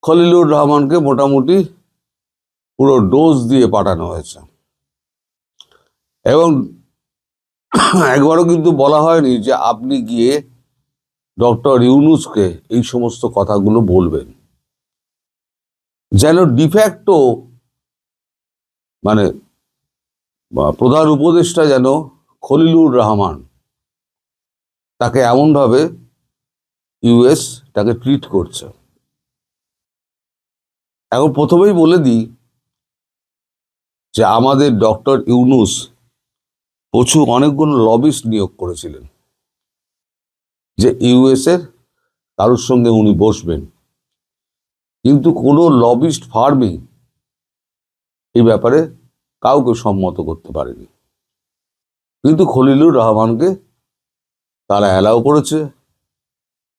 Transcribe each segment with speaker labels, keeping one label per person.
Speaker 1: খলিলুর রহমানকে মোটামুটি পুরো ডোজ দিয়ে পাঠানো হয়েছে এবং একবারও কিন্তু বলা হয়নি যে আপনি গিয়ে ডক্টর ইউনূসকে এই সমস্ত কথাগুলো বলবেন। যেন ডিফ্যাক্টো মানে প্রধান উপদেষ্টা যেন খলিলুর রহমান তাকে এমনভাবে ইউএস তাকে ট্রিট করছে। এখন প্রথমেই বলে দিই যে আমাদের ডক্টর ইউনূস প্রচুর অনেকগুলো লবিস্ট নিয়োগ করেছিলেন যে ইউএস এর কারোর সঙ্গে উনি বসবেন, কিন্তু কোনো লবিস্ট ফার্মই এই ব্যাপারে কাউকে সম্মত করতে পারেনি। কিন্তু খলিলুর রহমানকে তারা অ্যালাউ করেছে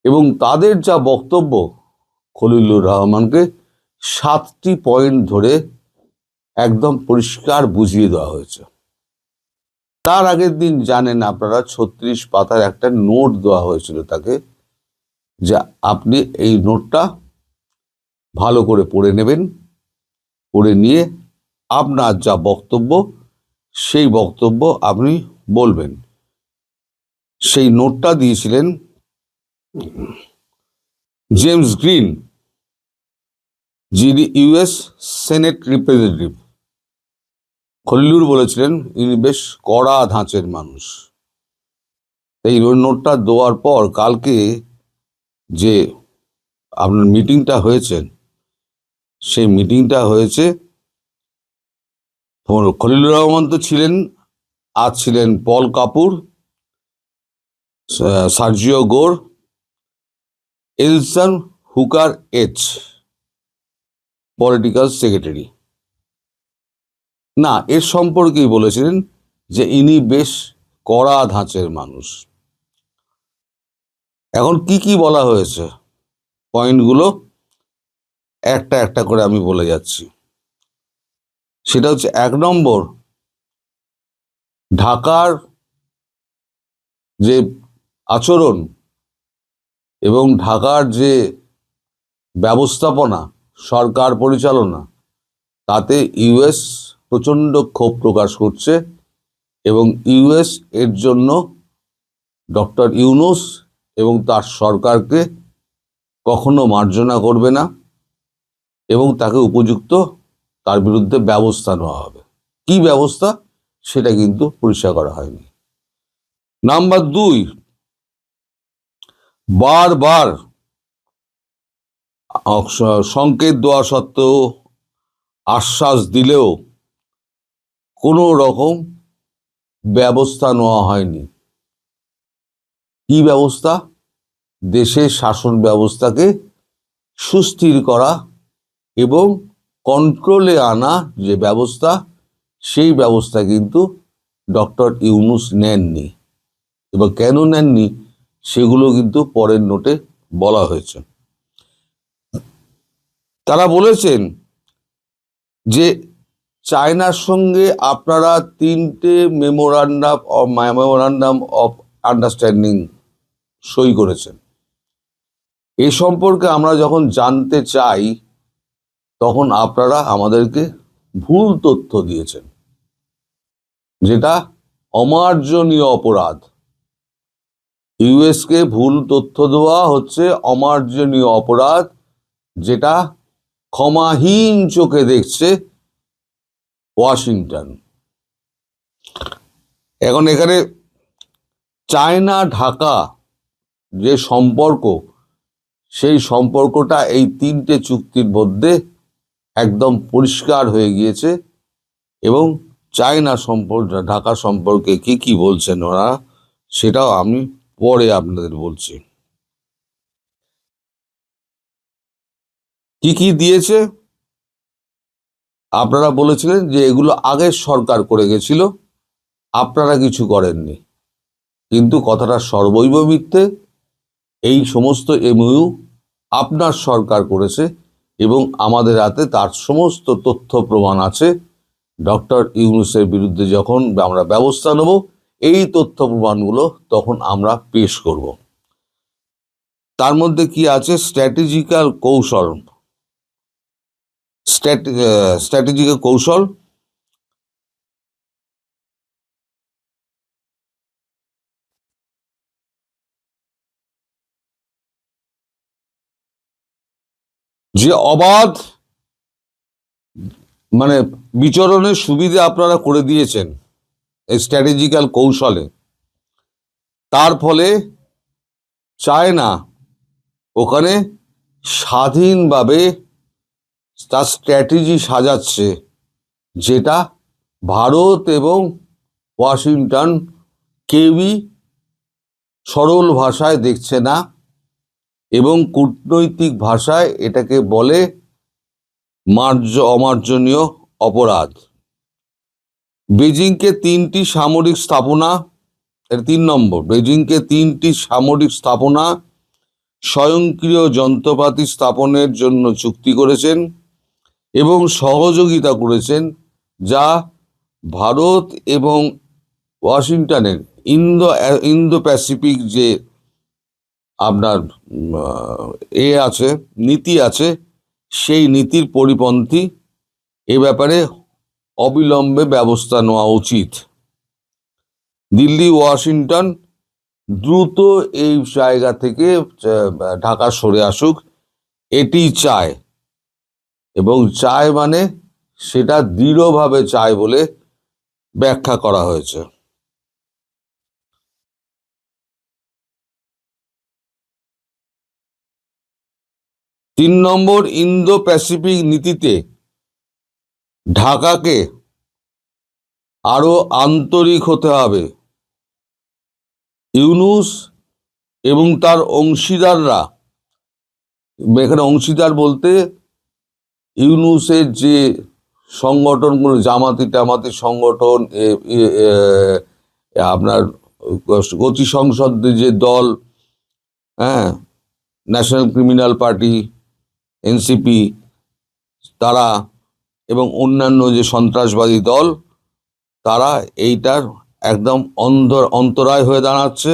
Speaker 1: এবং তাদের যা বক্তব্য খলিলুর রহমানকে 7টি পয়েন্ট ধরে একদম পরিষ্কার বুঝিয়ে দেওয়া হয়েছে। তার আগের দিন জানেন আপনারা 36 পাতার একটা নোট দেওয়া হয়েছিল তাকে, যে আপনি এই নোটটা ভালো করে পড়ে নেবেন, পড়ে নিয়ে আপনার যা বক্তব্য সেই বক্তব্য আপনি বলবেন। সেই নোটটা দিয়েছিলেন জেমস গ্রিন, যিনি ইউএস সেনেট রিপ্রেজেন্টেটিভ। খলিলুর বলেছিলেন ইনি বেশ কড়া ধাঁচের মানুষ। এই নোটটা দেওয়ার পর কালকে যে আপনার মিটিংটা হয়েছে, সেই মিটিংটা হয়েছে, খলিলুর রহমান তো ছিলেন, আর ছিলেন পল Kapoor, Sergio Gore, Elson Hooker H, political secretary. না, এর সম্পর্কেই বলেছিলেন যে ইনি বেশ কড়া ধাঁচের মানুষ। এখন কি কি বলা হয়েছে পয়েন্টগুলো একটা একটা করে আমি বলে যাচ্ছি। সেটা হচ্ছে 1 নম্বর, ঢাকার যে আচরণ এবং ঢাকার যে ব্যবস্থাপনা, সরকার পরিচালনা, তাতে ইউএস প্রচণ্ড ক্ষোভ প্রকাশ করছে এবং ইউএস এর জন্য ডক্টর ইউনূস এবং তার সরকারকে কখনো মার্জনা করবে না এবং তাকে উপযুক্ত তার বিরুদ্ধে ব্যবস্থা নেওয়া হবে। কি ব্যবস্থা সেটা কিন্তু পরিষ্কার করা হয়নি। নাম্বার 2, বারবার সংকেত দেওয়া সত্ত্বেও, আশ্বাস দিলেও কোনো রকম ব্যবস্থা নেওয়া হয়নি। কি ব্যবস্থা? দেশের শাসন ব্যবস্থাকে সুস্থির করা এবং কন্ট্রোলে আনা যে ব্যবস্থা, সেই ব্যবস্থা কিন্তু ডক্টর ইউনূস নেননি। এবার কেন নেননি সেগুলো কিন্তু পরের নোটে বলা হয়েছে। তারা বলেছেন যে চায়নার সঙ্গে আপনারা 3টে মেমোরান্ডাম অফ আন্ডারস্ট্যান্ডিং সই করেছেন। এ সম্পর্কে আমরা যখন জানতে চাই তখন আপনারা আমাদেরকে ভুল তথ্য দিয়েছেন, যেটা অমার্জনীয় অপরাধ। ইউএসকে ভুল তথ্য দেওয়া হচ্ছে অমার্জনীয় অপরাধ, যেটা ক্ষমাহীন চোখে দেখছে ওয়াশিংটন। এখন এখানে চায়না ঢাকা যে সম্পর্ক, সেই সম্পর্কটা এই 3টে চুক্তির মধ্যে একদম পরিষ্কার হয়ে গিয়েছে এবং চায়না ঢাকা সম্পর্কে কি কি বলছেন ওরা, সেটাও আমি পরে আপনাদের বলছি। কি কি দিয়েছে? আপনারা বলেছিলেন যে এগুলো আগের সরকার করে গেছিল, আপনারা কিছু করেননি, কিন্তু কথাটা সর্বৈব মিথ্যে। এই সমস্ত এমইউ আপনার সরকার করেছে এবং আমাদের হাতে তার সমস্ত তথ্য প্রমাণ আছে। ডক্টর ইউনূসের বিরুদ্ধে যখন আমরা ব্যবস্থা নেব, এই তথ্য প্রমাণগুলো তখন আমরা পেশ করব। তার মধ্যে কি আছে? স্ট্র্যাটেজিক্যাল কৌশল, স্ট্র্যাটেজিক কৌশল, যে অবাধ মানে বিচরণের সুবিধা আপনারা করে দিয়েছেন এই স্ট্র্যাটেজিক্যাল কৌশলে, তার ফলে চায়না ওখানে স্বাধীনভাবে তার স্ট্র্যাটেজি সাজাচ্ছে, যেটা ভারত এবং ওয়াশিংটন কেউই সরল ভাষায় দেখছে না, এবং কূটনৈতিক ভাষায় এটাকে বলে অমার্জনীয় অপরাধ। বেজিংকে 3টি সামরিক স্থাপনা, এর 3 নম্বর, বেজিংকে 3টি সামরিক স্থাপনা স্বয়ংক্রিয় যন্ত্রপাতি স্থাপনের জন্য চুক্তি করেছেন এবং সহযোগিতা করেছেন, যা ভারত এবং ওয়াশিংটনের ইন্দো প্যাসিফিক যে আপনার আছে, নীতি আছে, সেই নীতির পরিপন্থী। এ ব্যাপারে অবিলম্বে ব্যবস্থা নেওয়া উচিত। দিল্লি ওয়াশিংটন দ্রুত এই জায়গা থেকে ঢাকা সরে আসুক, এটি চায়, এবং চায় মানে সেটা দৃঢ়ভাবে চায় বলে ব্যাখ্যা করা হয়েছে। তিন নম্বর, ইন্দো প্যাসিফিক নীতিতে ঢাকাকে আরো আন্তরিক হতে হবে। ইউনূস এবং তার অংশীদাররা, এখানে অংশীদার বলতে ইউনূসের যে সংগঠনগুলো, জামাতি টামাতি সংগঠন, আপনার গতি সংসদে যে দল, হ্যাঁ, ন্যাশনাল ক্রিমিনাল পার্টি এনসিপি, তারা এবং অন্যান্য যে সন্ত্রাসবাদী দল, তারা এইটার একদম অন্তরায় হয়ে দাঁড়াচ্ছে।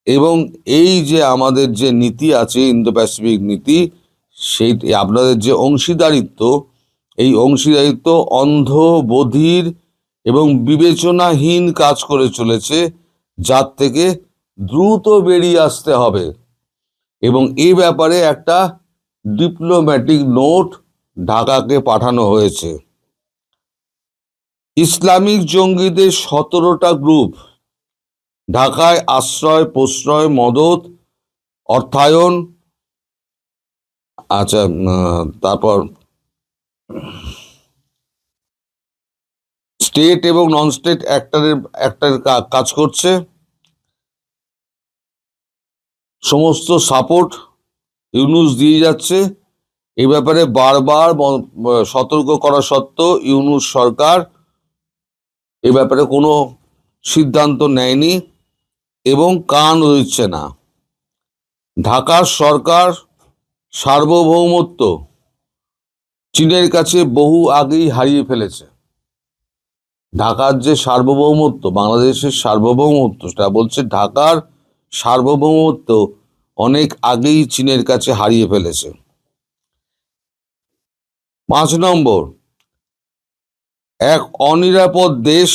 Speaker 1: এবং এই যে আমাদের যে নীতি আছে, ইন্দো প্যাসিফিক নীতি, সেই আপনাদের যে অংশীদারিত্ব, এই অংশীদারিত্ব অন্ধ, বধির এবং বিবেচনাহীন কাজ করে চলেছে, যার থেকে দ্রুত বেরিয়ে আসতে হবে। এবং এই ব্যাপারে একটা ডিপ্লোম্যাটিক নোট ঢাকাকে পাঠানো হয়েছে। ইসলামিক জঙ্গিদের 17টা গ্রুপ ঢাকায় আশ্রয়, প্রশ্রয়, মদত, অর্থায়ন, আচ্ছা, তারপর স্টেট এবং নন স্টেট অ্যাক্টরের কাজ করছে। সমস্ত সাপোর্ট ইউনূস দিয়ে যাচ্ছে। এই ব্যাপারে বারবার সতর্ক করা সত্ত্বেও ইউনূস সরকার এ ব্যাপারে কোনো সিদ্ধান্ত নেয়নি এবং কান দিচ্ছে না। ঢাকার সরকার সার্বভৌমত্ব চীনের কাছে বহু আগেই হারিয়ে ফেলেছে। ঢাকার যে সার্বভৌমত্ব, বাংলাদেশের সার্বভৌমত্ব, সেটা বলছে ঢাকার সার্বভৌমত্ব অনেক আগেই চীনের কাছে হারিয়ে ফেলেছে। 5 নম্বর, এক অনিরাপদ দেশ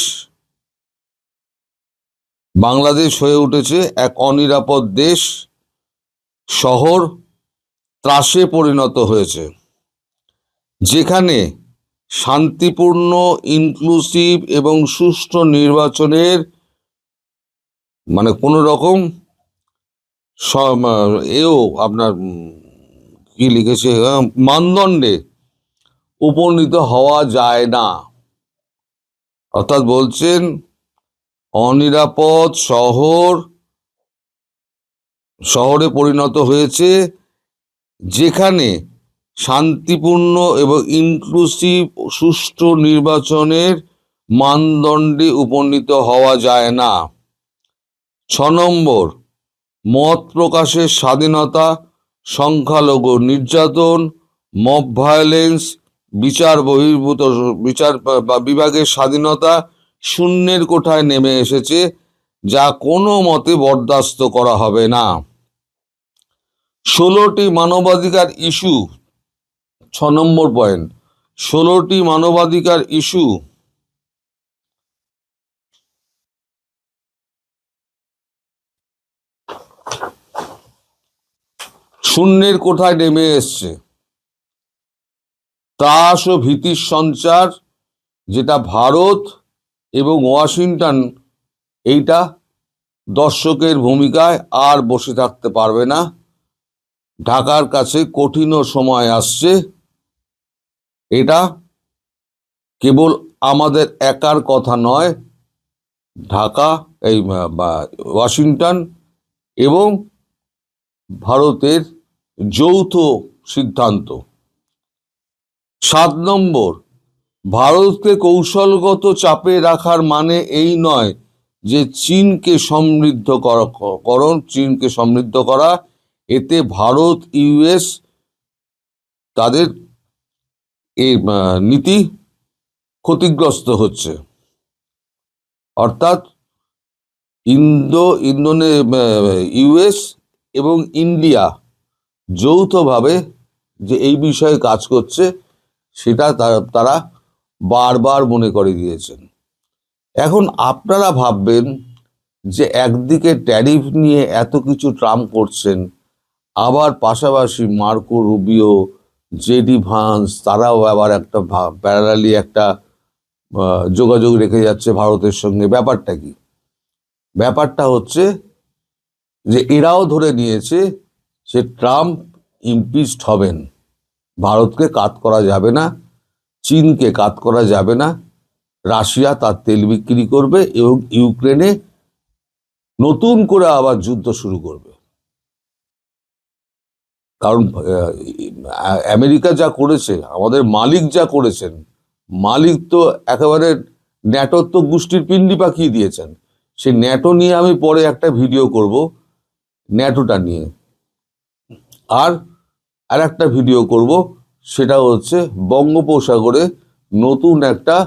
Speaker 1: বাংলাদেশ হয়ে উঠেছে, এক অনিরাপদ দেশ, শহর ত্রাসে পরিণত হয়েছে, যেখানে শান্তিপূর্ণ, ইনক্লুসিভ এবং সুষ্ঠু নির্বাচনের মানে কোনো রকম এও আপনার কি লিখেছে, মানদণ্ডে উপনীত হওয়া যায় না। অর্থাৎ বলছেন অনিরাপদ শহরে পরিণত হয়েছে, যেখানে শান্তিপূর্ণ এবং ইনক্লুসিভ সুষ্ঠু নির্বাচনের মানদণ্ডে উপনীত হওয়া যায় না। 6 নম্বর, মত প্রকাশের স্বাধীনতা, সংখ্যালঘু নির্যাতন, মব ভায়োলেন্স, বিচার বিভাগের স্বাধীনতা শূন্যের কোঠায় নেমে এসেছে, যা কোনো মতে বরদাস্ত করা হবে না। 16টি মানবাধিকার ইস্যু, 6 নম্বর পয়েন্ট, 16টি মানবাধিকার ইস্যু শূন্যের কোঠায় নেমে এসছে। ত্রাস ও ভীতির সঞ্চার, যেটা ভারত এবং ওয়াশিংটন এইটা দর্শকের ভূমিকায় আর বসে থাকতে পারবে না। ঢাকার কাছে কঠিন সময় আসছে। এটা কেবল আমাদের একার কথা নয়, ঢাকা এই ওয়াশিংটন এবং ভারতের যৌথ সিদ্ধান্ত। 7 নম্বর, ভারতকে কৌশলগত চাপে রাখার মানে এই নয় যে চীনকে সমৃদ্ধ চীনকে সমৃদ্ধ করা। এতে ভারত ইউএস তাদের এই নীতি ক্ষতিগ্রস্ত হচ্ছে। অর্থাৎ ইউএস এবং ইন্ডিয়া যৌথভাবে যে এই বিষয়ে কাজ করছে সেটা তারা বারবার মনে করে দিয়েছেন। এখন আপনারা ভাববেন যে একদিকে ট্যারিফ নিয়ে এত কিছু ট্রাম্প করছেন, আবার পাশাপাশি মার্কো রুবিও, জেডি ভান্স তারাও আবার একটা প্যারালালি একটা যোগাযোগ রেখে যাচ্ছে ভারতের সঙ্গে। ব্যাপারটা কি? ব্যাপারটা হচ্ছে যে এরাও ধরে নিয়েছে যে ট্রাম্প ইমপিচড হবেন, ভারতকে কাট করা যাবে না, চীনকে কাট করা যাবে না, রাশিয়া তার তেল বিক্রি করবে এবং ইউক্রেনে নতুন করে আবার যুদ্ধ শুরু করবে। কারণ আমেরিকা যা করেছে, আমাদের মালিক যা করেছেন, মালিক তো একেবারে ন্যাটোর তো গোষ্ঠীর পিণ্ডি পাকিয়ে দিয়েছেন। সেই ন্যাটো নিয়ে আমি পরে একটা ভিডিও করব, ন্যাটোটা নিয়ে। আর একটা ভিডিও করব, সেটা হচ্ছে বঙ্গোপসাগরে নতুন একটা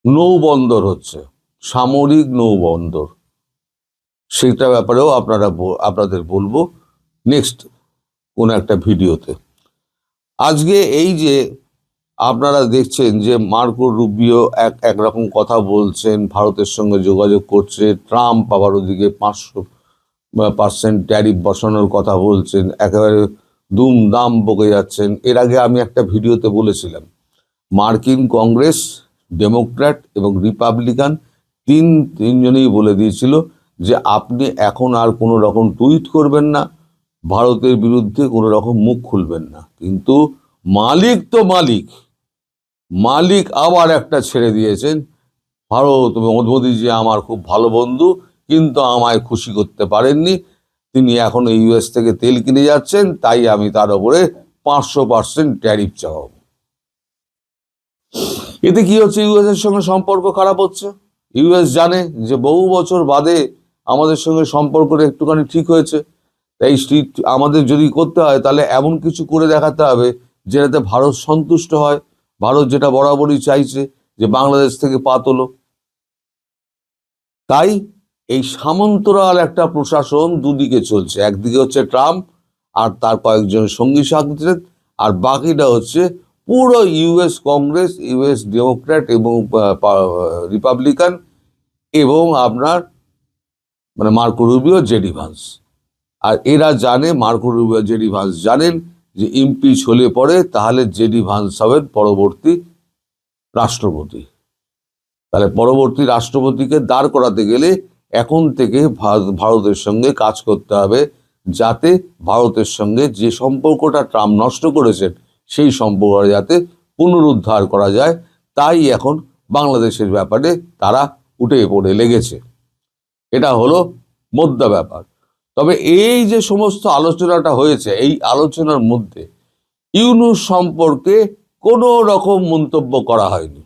Speaker 1: নৌবন্দর হচ্ছে, সামরিক নৌবন্দর। সেটা ব্যাপারেও আপনাদের বলবো নেক্সট কোন একটা ভিডিওতে। আজকে এই যে আপনারা দেখছেন যে মার্কো রুবিও একরকম কথা বলছেন, ভারতের সঙ্গে যোগাযোগ করছে, ট্রাম্প আবার ওদিকে 5% ট্যারিফ বসানোর কথা বলছেন, একেবারে দুমদাম বকে যাচ্ছেন। এর আগে আমি একটা ভিডিওতে বলেছিলাম, মার্কিন কংগ্রেস, ডেমোক্র্যাট এবং রিপাবলিকান তিনজনেই বলে দিয়েছিল যে আপনি এখন আর কোনো রকম টুইট করবেন না, ভারতের বিরুদ্ধে কোনো রকম মুখ খুলবেন না। কিন্তু মালিক তো মালিক আবার একটা ছেড়ে দিয়েছেন, ভারত মোদিজি আমার খুব ভালো বন্ধু, কিন্তু আমায় খুশি করতে পারেননি। তিনি এখন ইউএস থেকে তেল কিনে যাচ্ছেন, তাই আমি তার উপরে 500% ট্যারিফ চাপাব। এতে কি হচ্ছে? ইউএস এর সঙ্গে সম্পর্ক খারাপ হচ্ছে। ইউএস জানে যে বহু বছর বাদে আমাদের সঙ্গে সম্পর্কটা একটুখানি ঠিক হয়েছে, তাই আমাদের যদি করতে হয় তাহলে এমন কিছু করে দেখাতে হবে যেটাতে ভারত সন্তুষ্ট হয়। ভারত যেটা বরাবরই চাইছে যে বাংলাদেশ থেকে পা তোলো। তাই এই সামন্তরাল একটা প্রশাসন দুদিকে চলছে, একদিকে হচ্ছে ট্রাম্প আর তার কয়েকজন সঙ্গী সাথী, আর বাকিটা হচ্ছে পুরো ইউএস কংগ্রেস, ইউএস ডেমোক্র্যাট এবং রিপাবলিকান এবং আপনার মার্কো রুবিও, জেডি ভান্স। আর এরা জানে, মার্কো রুবিও, জেডি ভান্স জানেন যে ইমপিচ হলে পরে তাহলে জেডি ভান্স হবেন পরবর্তী রাষ্ট্রপতি। তাহলে পরবর্তী রাষ্ট্রপতিকে দাঁড় করাতে গেলে এখন থেকে ভারতের সঙ্গে কাজ করতে হবে, যাতে ভারতের সঙ্গে যে সম্পর্কটা ট্রাম্প নষ্ট করেছেন সেই সম্পর্ক যাতে পুনরুদ্ধার করা যায়। তাই এখন বাংলাদেশের ব্যাপারে তারা উঠে পড়ে লেগেছে। এটা হলো মোদ্দা ব্যাপার। তবে এই যে সমস্ত আলোচনাটা হয়েছে, এই আলোচনার মধ্যে ইউনূস সম্পর্কে কোনো রকম মন্তব্য করা হয়নি।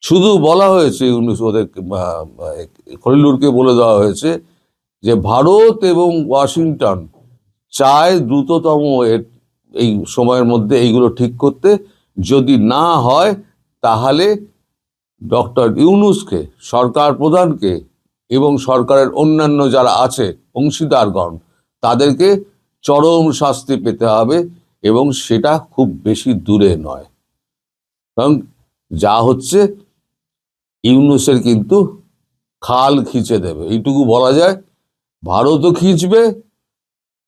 Speaker 1: শুধু বলা হয়েছে, ইউনূস ওদের খলিলুরকে বলে দেওয়া হয়েছে যে ভারত এবং ওয়াশিংটন চায় দ্রুততম এই সময়ের মধ্যে এইগুলো ঠিক করতে। যদি না হয় তাহলে ডক্টর ইউনূসকে, সরকার প্রধানকে এবং সরকারের অন্যান্য যারা আছে অংশীদারগণ, তাদেরকে চরম শাস্তি পেতে হবে এবং সেটা খুব বেশি দূরে নয়। কারণ যা হচ্ছে ইউনূসের কিন্তু খাল খিঁচে দেবে, এইটুকু বলা যায়। ভারতও খিঁচবে,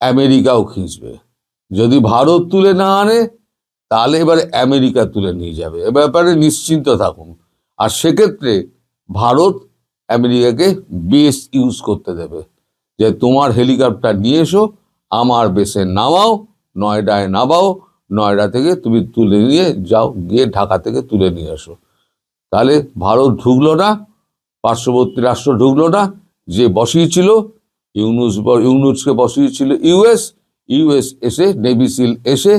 Speaker 1: আমেরিকাও খিঁচবে। যদি ভারত তুলে না আনে তাহলে এবারে আমেরিকা তুলে নিয়ে যাবে, এ ব্যাপারে নিশ্চিন্ত থাকুন। আর সেক্ষেত্রে ভারত আমেরিকাকে বেস ইউজ করতে দেবে, যে তোমার হেলিকপ্টার নিয়ে এসো, আমার বেসে নামাও, নয়ডায় নামাও, নয়ডা থেকে তুমি তুলে নিয়ে যাও, গিয়ে ঢাকা থেকে তুলে নিয়ে আসো। তাহলে ভারত ঢুকলো না, পার্শ্ববর্তী রাষ্ট্র ঢুকলো না, যে বসিয়েছিল ইউনুসকে বসিয়েছিল ইউএস এসে নেভি সিল এসে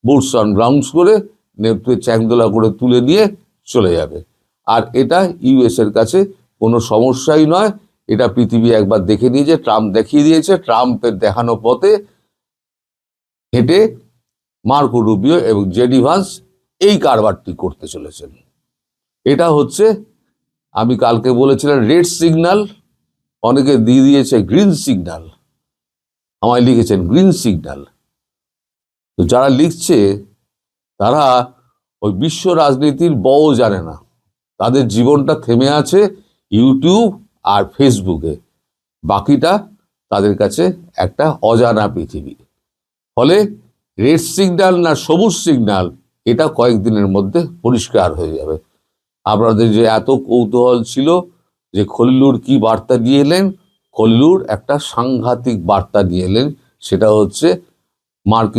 Speaker 1: বুটস অন গ্রাউন্ডস করে নেপথ্যে চ্যাংদোলা করে তুলে নিয়ে চলে যাবে। আর এটা ইউএস এর কাছে কোনো সমস্যাই নয়। এটা পৃথিবী একবার দেখে নিয়েছে, ট্রাম্প দেখিয়ে দিয়েছে। ট্রাম্পের দেখানো পথে হেঁটে মার্কো রুবিও এবং জেডি ভান্স এই কারবারটি করতে চলেছেন। এটা হচ্ছে, আমি কালকে বলেছিলাম রেড সিগন্যাল, অনেকে দিয়ে দিয়েছে গ্রিন সিগন্যাল, আমায় লিখেছেন গ্রিন সিগন্যাল। তো যারা লিখছে তারা ওই বিশ্ব রাজনীতির বও জানে না, তাদের জীবনটা থেমে আছে ইউটিউব আর ফেসবুকে, বাকিটা তাদের কাছে একটা অজানা পৃথিবী। ফলে রেড সিগন্যাল না সবুজ সিগন্যাল, এটা কয়েকদিনের মধ্যে পরিষ্কার হয়ে যাবে। আপনাদের যে এত কৌতূহল ছিল যে খলিলুর কি বার্তা দিয়ে এলেন, খলিলুর একটা সাংঘাতিক বার্তা দিয়ে এলেন। সেটা হচ্ছে মার্কিন